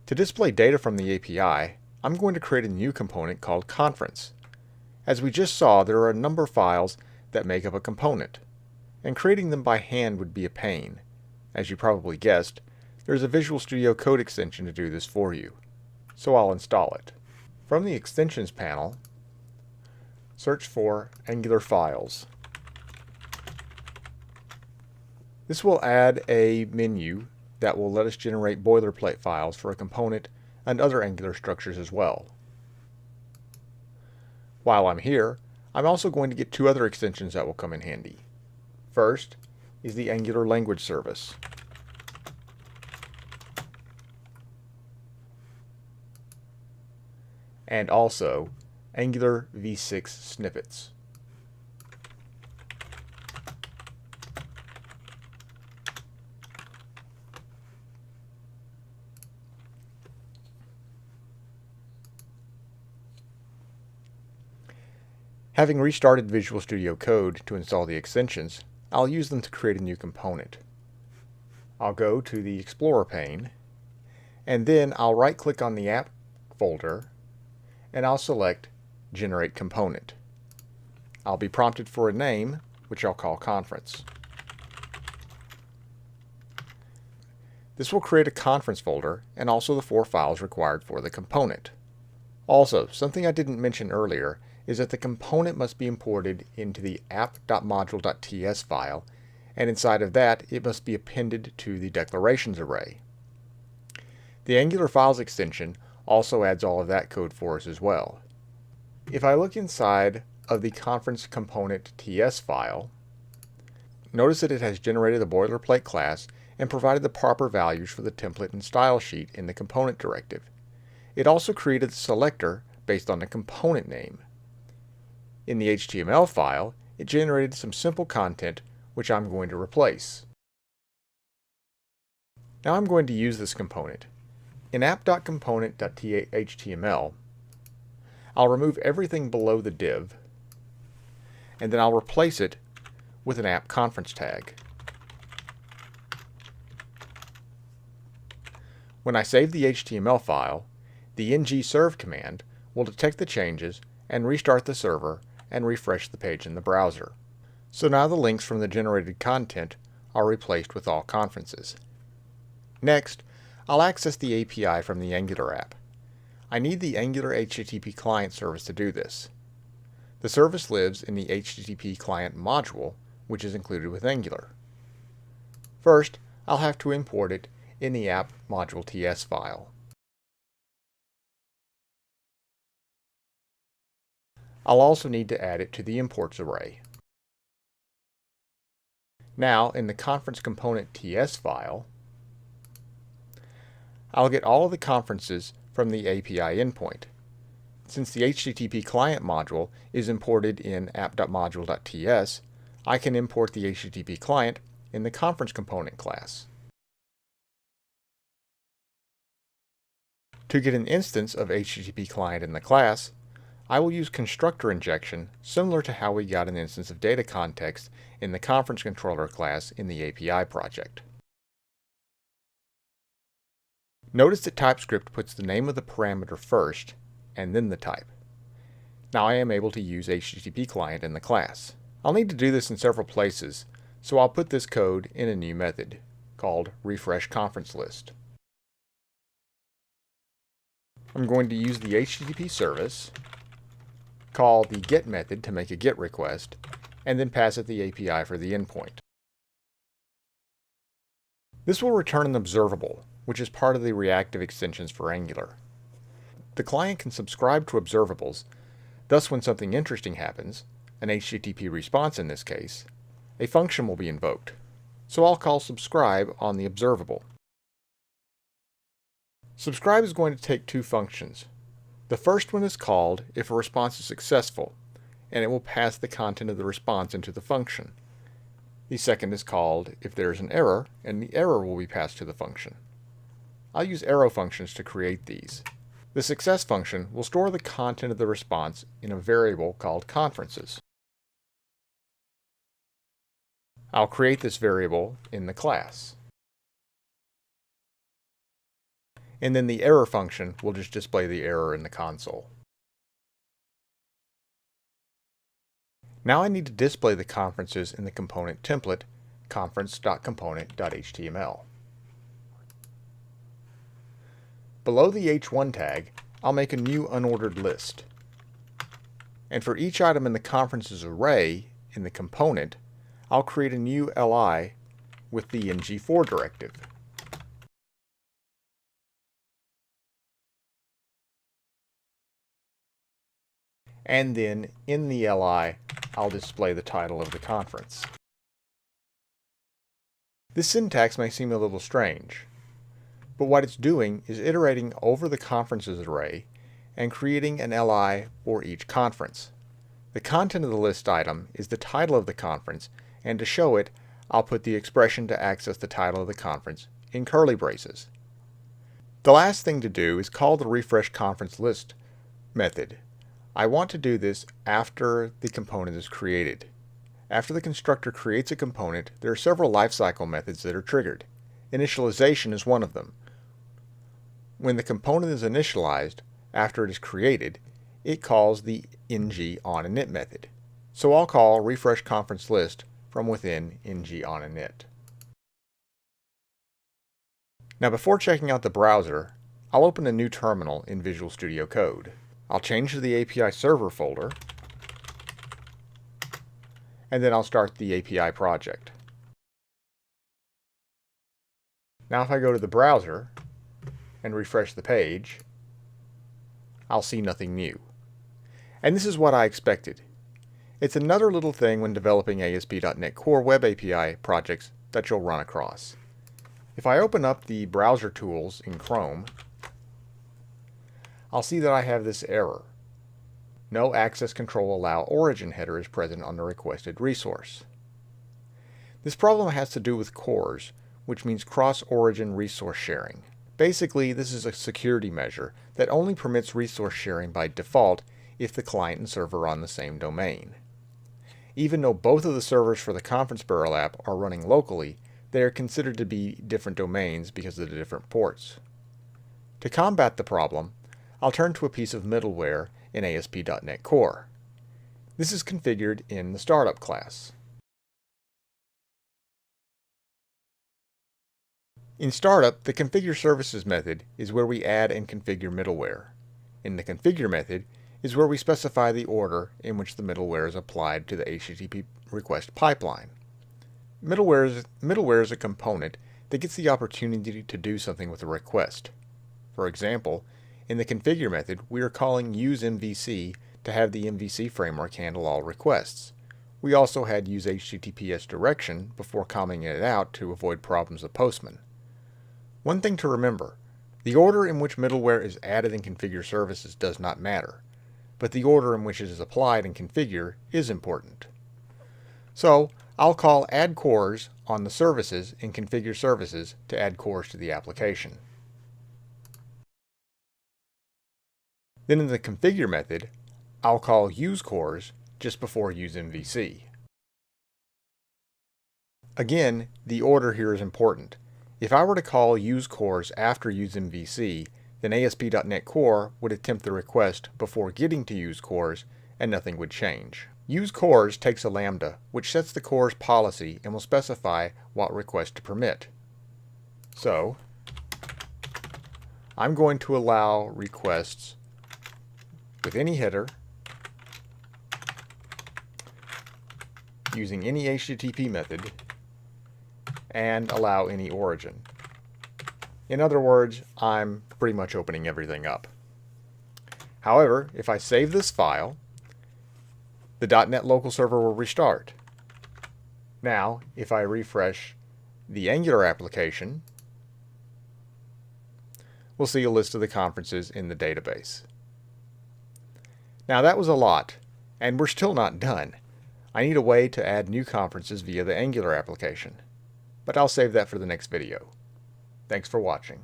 To display data from the API, I'm going to create a new component called Conference. As we just saw, there are a number of files that make up a component, and creating them by hand would be a pain. As you probably guessed, there's a Visual Studio Code extension to do this for you, so I'll install it. From the Extensions panel, search for Angular Files. This will add a menu that will let us generate boilerplate files for a component and other Angular structures as well. While I'm here, I'm also going to get two other extensions that will come in handy. First is the Angular Language Service. And also Angular v6 snippets. Having restarted Visual Studio Code to install the extensions, I'll use them to create a new component. I'll go to the Explorer pane, and then I'll right-click on the App folder, and I'll select Generate Component. I'll be prompted for a name, which I'll call Conference. This will create a conference folder and also the 4 files required for the component. Also, something I didn't mention earlier is that the component must be imported into the app.module.ts file, and inside of that it must be appended to the declarations array. The Angular Files extension also adds all of that code for us as well. If I look inside of the conference component TS file, notice that it has generated the boilerplate class and provided the proper values for the template and style sheet in the component directive. It also created the selector based on the component name. In the HTML file, it generated some simple content which I'm going to replace. Now I'm going to use this component. In app.component.html, I'll remove everything below the div, and then I'll replace it with an app conference tag. When I save the HTML file, the ngserve command will detect the changes and restart the server and refresh the page in the browser. So now the links from the generated content are replaced with all conferences. Next, I'll access the API from the Angular app. I need the Angular HTTP client service to do this. The service lives in the HTTP client module, which is included with Angular. First, I'll have to import it in the app module TS file. I'll also need to add it to the imports array. Now, in the conference component TS file, I'll get all of the conferences from the API endpoint. Since the HTTP client module is imported in app.module.ts, I can import the HTTP client in the conference component class. To get an instance of HTTP client in the class, I will use constructor injection similar to how we got an instance of data context in the conference controller class in the API project. Notice that TypeScript puts the name of the parameter first and then the type. Now I am able to use HTTP client in the class. I'll need to do this in several places, so I'll put this code in a new method called refreshConferenceList. I'm going to use the HTTP service, call the GET method to make a GET request, and then pass it the API for the endpoint. This will return an observable, which is part of the reactive extensions for Angular. The client can subscribe to observables, thus when something interesting happens, an HTTP response in this case, a function will be invoked. So I'll call subscribe on the observable. Subscribe is going to take 2 functions. The first one is called if a response is successful, and it will pass the content of the response into the function. The second is called if there is an error, and the error will be passed to the function. I'll use arrow functions to create these. The success function will store the content of the response in a variable called conferences. I'll create this variable in the class. and then the error function will just display the error in the console. Now I need to display the conferences in the component template conference.component.html. Below the H1 tag, I'll make a new unordered list. And for each item in the conferences array in the component, I'll create a new li with the ng4 directive. And then in the li, I'll display the title of the conference. This syntax may seem a little strange, but what it's doing is iterating over the conferences array and creating an li for each conference. The content of the list item is the title of the conference, and to show it, I'll put the expression to access the title of the conference in curly braces. The last thing to do is call the refresh conference list method. I want to do this after the component is created. After the constructor creates a component, there are several lifecycle methods that are triggered. Initialization is one of them. When the component is initialized, after it is created, it calls the ng-onInit method. So I'll call refresh conference list from within ng-onInit. Now before checking out the browser, I'll open a new terminal in Visual Studio Code. I'll change to the API server folder, and then I'll start the API project. Now if I go to the browser and refresh the page, I'll see nothing new. And this is what I expected. It's another little thing when developing ASP.NET Core Web API projects that you'll run across. If I open up the browser tools in Chrome, I'll see that I have this error. No access control allow origin header is present on the requested resource. This problem has to do with CORS, which means cross-origin resource sharing. Basically, this is a security measure that only permits resource sharing by default if the client and server are on the same domain. Even though both of the servers for the Conference Bureau app are running locally, they are considered to be different domains because of the different ports. To combat the problem, I'll turn to a piece of middleware in ASP.NET Core. This is configured in the Startup class. In Startup, the Configure Services method is where we add and configure middleware. In the Configure method is where we specify the order in which the middleware is applied to the HTTP request pipeline. Middleware is a component that gets the opportunity to do something with a request. For example, in the Configure method, we are calling useMVC to have the MVC framework handle all requests. We also had useHTTPS direction before commenting it out to avoid problems with Postman. One thing to remember, the order in which middleware is added in Configure Services does not matter, but the order in which it is applied in Configure is important. So, I'll call add CORS on the services in Configure Services to add CORS to the application. Then in the Configure method, I'll call useCORS just before useMVC. Again, the order here is important. If I were to call useCORS after useMVC, then ASP.NET Core would attempt the request before getting to useCORS and nothing would change. UseCORS takes a lambda, which sets the CORS policy and will specify what request to permit. So, I'm going to allow requests with any header using any HTTP method and allow any origin. In other words, I'm pretty much opening everything up. However, if I save this file, the .NET local server will restart. Now, if I refresh the Angular application, we'll see a list of the conferences in the database. Now that was a lot, and we're still not done. I need a way to add new conferences via the Angular application, but I'll save that for the next video. Thanks for watching.